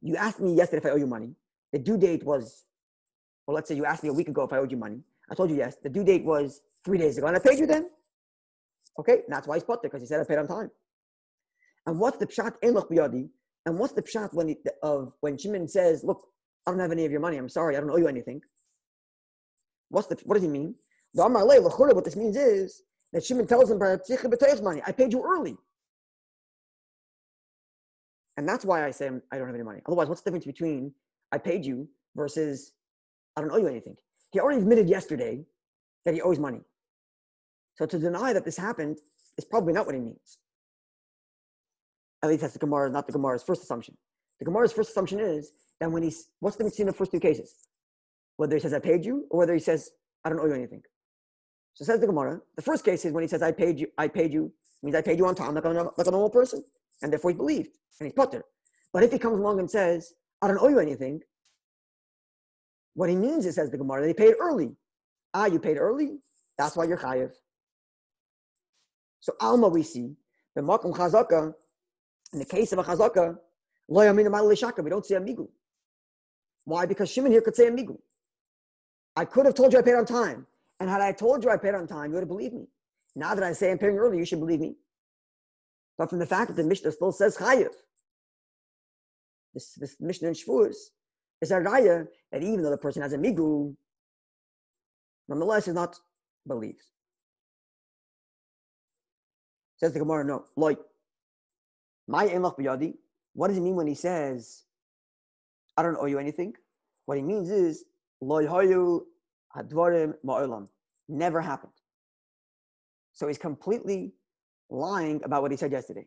Speaker 1: You asked me yesterday if I owe you money. The due date was, well, let's say you asked me a week ago if I owed you money. I told you yes. The due date was 3 days ago, and I paid you then. Okay, and that's why he's potter, because he said I paid on time. And what's the pshat ein loch biyadi? And what's the pshat when Shimon says, look, I don't have any of your money. I'm sorry, I don't owe you anything. What does he mean? The Amar Lei, what this means is that Shimon tells him, money, I paid you early. And that's why I say I don't have any money. Otherwise, what's the difference between I paid you versus I don't owe you anything? He already admitted yesterday that he owes money. So to deny that this happened is probably not what he means. At least that's not the Gemara's first assumption. The Gemara's first assumption is that what's the difference between the first 2 cases? Whether he says I paid you or whether he says I don't owe you anything. So says the Gemara, the first case is when he says I paid you means I paid you on time like a normal person, and therefore he's believed and he's potter. But if he comes along and says I don't owe you anything, what he means is, says the Gemara, that he paid early. You paid early, that's why you're chayev. So Alma we see the makom chazaka. In the case of a chazaka, lo yamin amal shaka, we don't say amigu. Why? Because Shimon here could say amigu. I could have told you I paid on time, And had I told you I paid on time, you would have believed me. Now that I say I'm paying early, you should believe me. But from the fact that the Mishnah still says chayiv, this Mishnah in Shavuos is a raya that even though the person has a migu, nonetheless is not believed. Says the Gemara, no, like, my emlach b'yadi. What does he mean when he says, I don't owe you anything? What he means is, loy hayu hadvarim ma'olam. Never happened. So he's completely lying about what he said yesterday.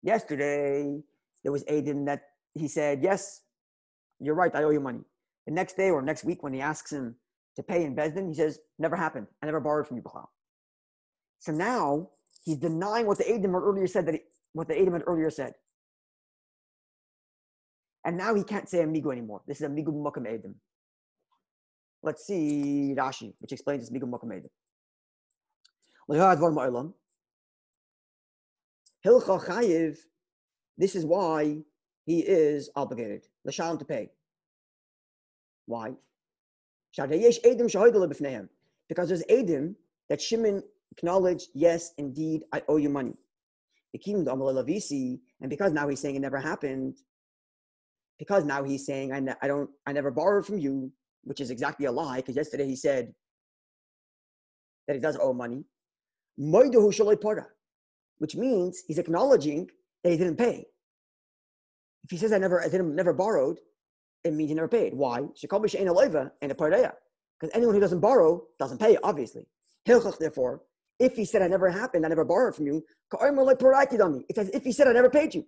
Speaker 1: Yesterday, there was Aiden that he said, yes, you're right, I owe you money. The next day or next week when he asks him to pay in Bezdin, he says, never happened. I never borrowed from you, B'chal. So now he's denying what the Adim had earlier said, what the Adim had earlier said. And now he can't say amigu anymore. This is amigu b'makam Adim. Let's see Rashi, which explains this amigu b'makam Adim. Hilcha chayiv. This is why he is obligated. L'shalom, to pay. Why? Because there's Adim that Shimon acknowledged, yes, indeed, I owe you money. And because now he's saying it never happened, because now he's saying I never borrowed from you, which is exactly a lie, because yesterday he said that he does owe money, which means he's acknowledging that he didn't pay. If he says I never borrowed, it means he never paid. Why? Because anyone who doesn't borrow doesn't pay, obviously. Therefore, if he said I never happened, I never borrowed from you, it's as if he said I never paid you.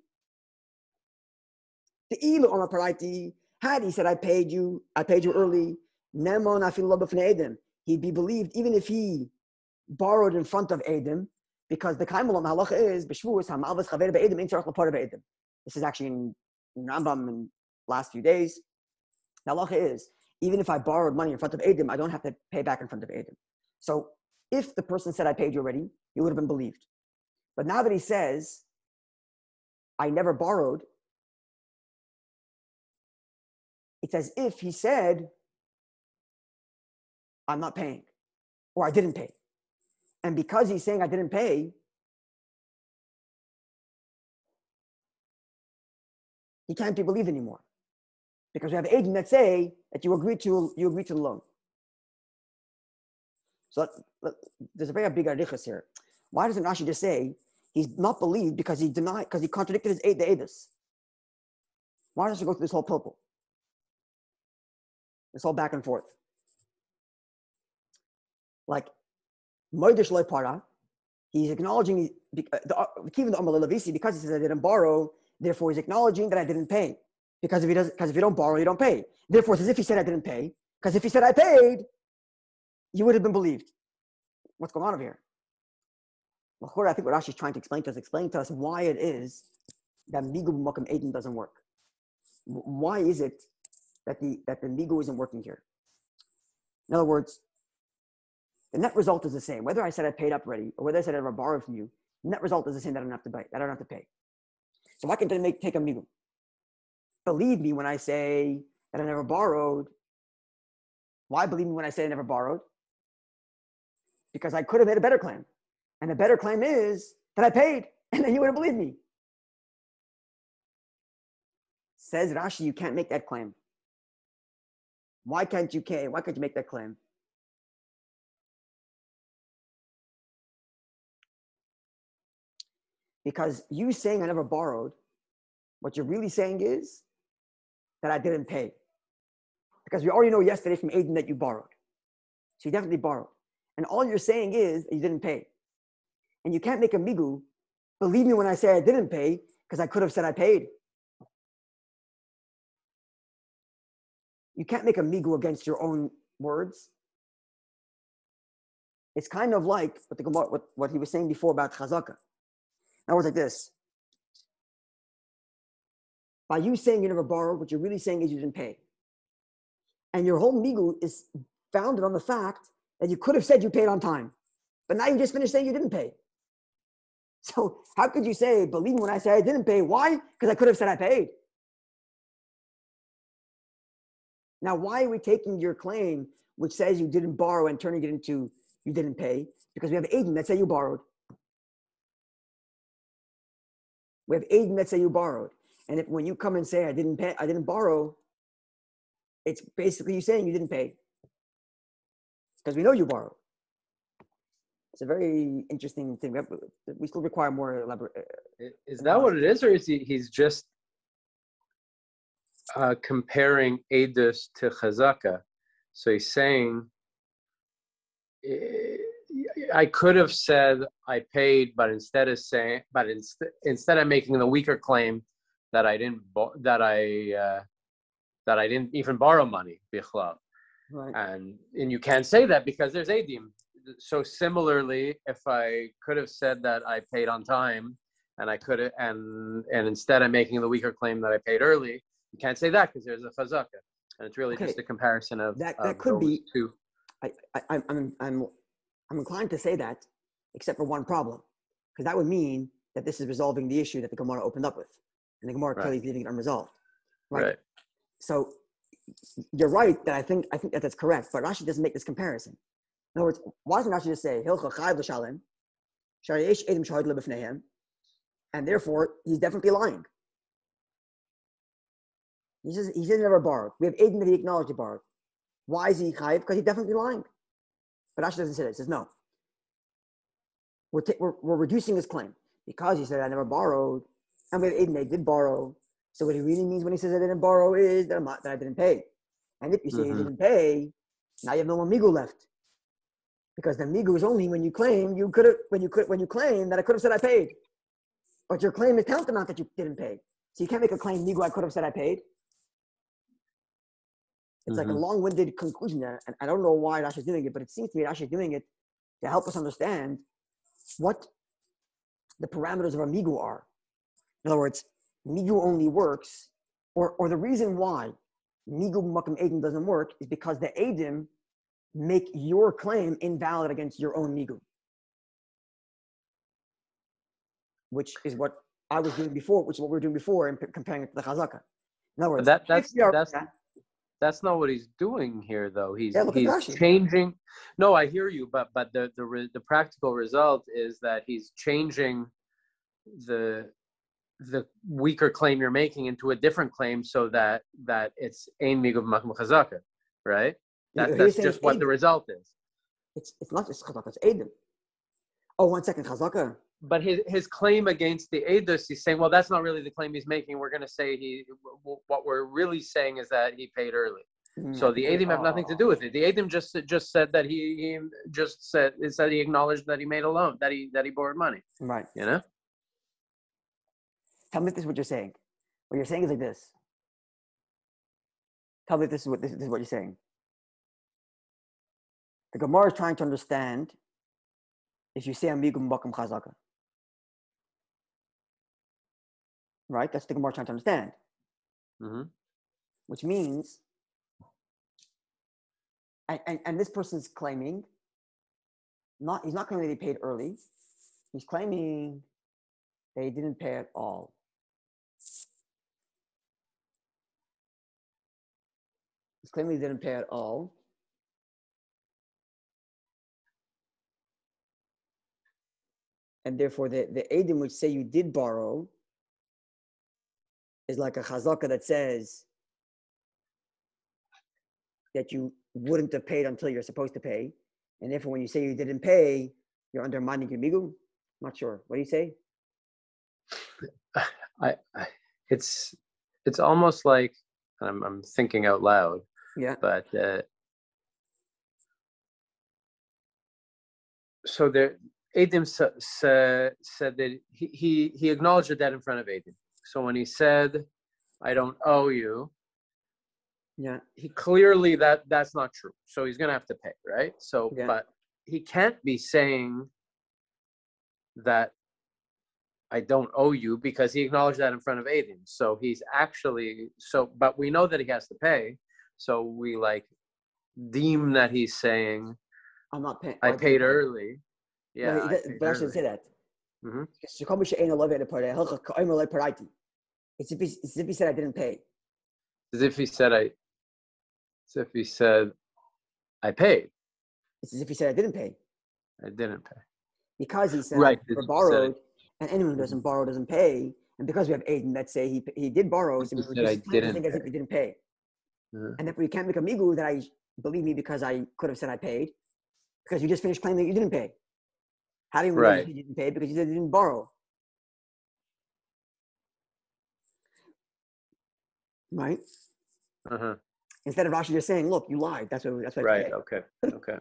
Speaker 1: Had he said I paid you early, he'd be believed even if he borrowed in front of Edom, because the Kaimulam halacha is b'shvuos ha'malvas chaver be'edom ein tzarich l'par be'edom. This is actually in Rambam in the last few days. The halacha is even if I borrowed money in front of Edom, I don't have to pay back in front of Edom. So if the person said I paid you already, he would have been believed. But now that he says I never borrowed, it's as if he said I'm not paying or I didn't pay. And because he's saying I didn't pay, he can't be believed anymore. Because we have agents that say that you agreed to the loan. So there's a very big arichas here. Why doesn't Rashi just say he's not believed because he contradicted the edus? Why does he go through this whole pilpul? This whole back and forth. Like, Moedish loy para, he's acknowledging because he says I didn't borrow, therefore he's acknowledging that I didn't pay. Because if you don't borrow, you don't pay. Therefore, it's as if he said I didn't pay. Because if he said I paid, you would have been believed. What's going on over here? I think what Rashi is trying to explain to us why it is that migu b'makam Eden doesn't work. Why is it that the migu isn't working here? In other words, the net result is the same. Whether I said I paid up already or whether I said I never borrowed from you, the net result is the same, that I don't have to pay. That I don't have to pay. So why can't I take a migu? Believe me when I say that I never borrowed. Why believe me when I say I never borrowed? Because I could have made a better claim. And the better claim is that I paid, and then you would have believed me. Says Rashi, you can't make that claim. Why can't you make that claim? Because you saying I never borrowed, what you're really saying is that I didn't pay. Because we already know yesterday from Aiden that you borrowed. So you definitely borrowed. And all you're saying is that you didn't pay. And you can't make a migu. Believe me when I say I didn't pay, because I could have said I paid. You can't make a migu against your own words. It's kind of like what he was saying before about chazaka. In other words, like this. By you saying you never borrowed, what you're really saying is you didn't pay. And your whole migu is founded on the fact that you could have said you paid on time. But now you just finished saying you didn't pay. So how could you say, believe me when I say I didn't pay? Why? Because I could have said I paid. Now, why are we taking your claim? which says you didn't borrow and turning it into you didn't pay, because we have Aiden that say you borrowed. We have Aiden that say you borrowed. And if when you come and say I didn't pay, I didn't borrow, it's basically you saying you didn't pay. Because we know you borrowed. It's a very interesting thing. We still require more elaborate.
Speaker 2: Is that what it is, or is he's just comparing Eidus to Chazaka? So he's saying, I could have said I paid, but instead of saying, instead of making the weaker claim that I didn't even borrow money, bichlal.
Speaker 1: Right.
Speaker 2: And you can't say that because there's Eidim. So similarly, if I could have said that I paid on time, and I could have, and instead I'm making the weaker claim that I paid early, you can't say that because there's a chazaka, and it's really just a comparison of
Speaker 1: that
Speaker 2: of
Speaker 1: could
Speaker 2: those
Speaker 1: be
Speaker 2: two.
Speaker 1: I'm inclined to say that, except for one problem, because that would mean that this is resolving the issue that the Gemara opened up with, and the Gemara clearly is leaving it unresolved. Right. So you're right that I think that that's correct, but Rashi doesn't make this comparison. In other words, why doesn't Rashi just say Hilcha Chayv L'Shalem, Shariyesh Edim Shahid Lebifnehem, and therefore he's definitely lying. He says he never borrowed. We have Edim that he acknowledged he borrowed. Why is he Chayv? Because he's definitely lying. But Rashi doesn't say that. He says no. We're reducing his claim because he said I never borrowed, and we have Edim that he did borrow. So what he really means when he says I didn't borrow is that I didn't pay. And if you say you didn't pay, now you have no more migu left. Because the migu is only when you claim when you claim that I could have said I paid. But your claim is tantamount that you didn't pay. So you can't make a claim migu I could have said I paid. It's like a long-winded conclusion there. And I don't know why Rashi is doing it, but it seems to me Rashi is doing it to help us understand what the parameters of a migu are. In other words, migu only works, or the reason why migu makam edim doesn't work is because the edim make your claim invalid against your own migu, which is what I was doing before, which is what we were doing before, and comparing it to the chazaka. In other words,
Speaker 2: that's not what he's doing here, though. He's
Speaker 1: Rashi.
Speaker 2: Changing. No, I hear you, but the practical result is that he's changing the weaker claim you're making into a different claim, so that it's ein migu makam chazaka, right? That's just what the result is.
Speaker 1: It's not just chazaka; it's edim. Oh, 1 second, chazaka.
Speaker 2: But his claim against the Eidus, he's saying, well, that's not really the claim he's making. We're going to say what we're really saying is that he paid early. So the Eidim have nothing to do with it. The Eidim just said that he acknowledged that he made a loan, that he borrowed money.
Speaker 1: Right.
Speaker 2: You know?
Speaker 1: Tell me if this is what you're saying. What you're saying is like this. Tell me if this is what you're saying. The Gemara is trying to understand if you say amigum bakam chazaka. Right? That's the Gemara trying to understand. Which means, and this person's claiming, he's not claiming that he paid early. He's claiming that he didn't pay at all. He's claiming he didn't pay at all. And therefore, the Eidim which say you did borrow is like a chazaka that says that you wouldn't have paid until you're supposed to pay. And therefore, when you say you didn't pay, you're undermining your migu. Not sure. What do you say?
Speaker 2: It's almost like I'm thinking out loud.
Speaker 1: Yeah.
Speaker 2: But so there, Eidim said that he acknowledged the debt in front of Eidim. So when he said, "I don't owe you," he clearly that's not true. So he's gonna have to pay, right? So, but he can't be saying that I don't owe you because he acknowledged that in front of Eidim. So he's actually but we know that he has to pay. So we deem that he's saying,
Speaker 1: "I'm not paying.
Speaker 2: I paid early." Yeah,
Speaker 1: no, but I shouldn't say that. It's if he said I didn't pay.
Speaker 2: As if he said I paid.
Speaker 1: It's as if he said, I didn't pay.
Speaker 2: I didn't pay.
Speaker 1: Because he said,
Speaker 2: Right.
Speaker 1: or borrowed, and anyone who doesn't borrow doesn't pay. And because we have Aiden that say he did borrow, so we
Speaker 2: Said I didn't
Speaker 1: think as if he didn't pay.
Speaker 2: Uh,
Speaker 1: And therefore you can't make a migu that I believe me because I could have said I paid, because you just finished claiming that you didn't pay. How do you know
Speaker 2: Right.
Speaker 1: you didn't pay? Because you said you didn't borrow. Right?
Speaker 2: uh-huh.
Speaker 1: Instead of Rashi just saying, look, you lied. That's what
Speaker 2: Right. Okay. Okay.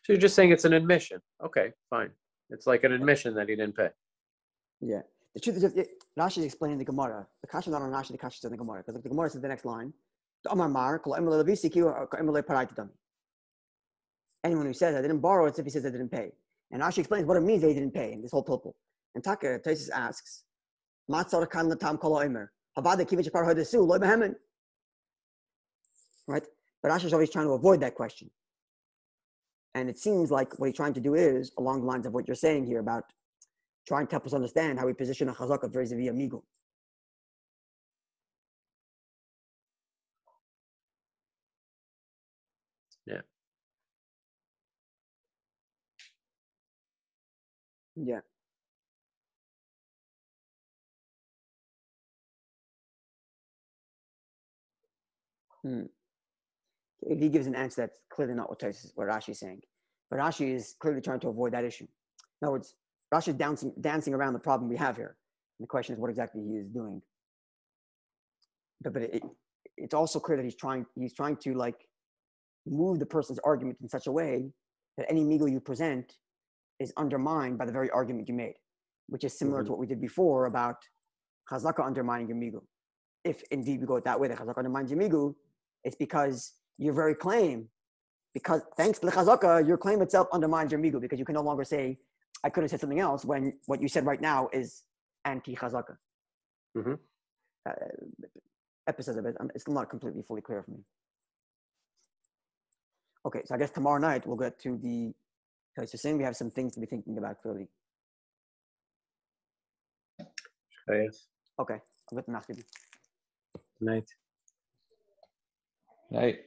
Speaker 2: So you're just saying it's an admission. Okay, fine. It's like an admission that he didn't pay.
Speaker 1: Yeah. The truth is, Rashi is explaining the Gemara. The Kasha not on Rashi, the Kasha is in the Gemara. Because the Gemara says the next line, anyone who says I didn't borrow, it's if he says I didn't pay. And Rashi explains what it means that he didn't pay in this whole pilpul. And Taka, Taisus asks, right? But Rashi is always trying to avoid that question. And it seems like what he's trying to do is along the lines of what you're saying here about trying to help us understand how we position a chazaka vis-a-vis amigo.
Speaker 2: Yeah.
Speaker 1: Yeah. If he gives an answer that's clearly not what Rashi is saying. But Rashi is clearly trying to avoid that issue. In other words, Rashi is dancing around the problem we have here. And the question is what exactly he is doing. But it's also clear that he's trying to like move the person's argument in such a way that any migu you present is undermined by the very argument you made, which is similar to what we did before about chazaka undermining your migu. If indeed we go that way, that chazaka undermines your migu, it's because your very claim, because thanks to the chazaka, your claim itself undermines your migu, because you can no longer say, I could have said something else when what you said right now is anti-chazaka. It's still not completely fully clear for me. Okay, so I guess tomorrow night we'll get to the saying we have some things to be thinking about clearly.
Speaker 2: Yes.
Speaker 1: Okay, I'll get the next.
Speaker 2: Night.
Speaker 3: Night.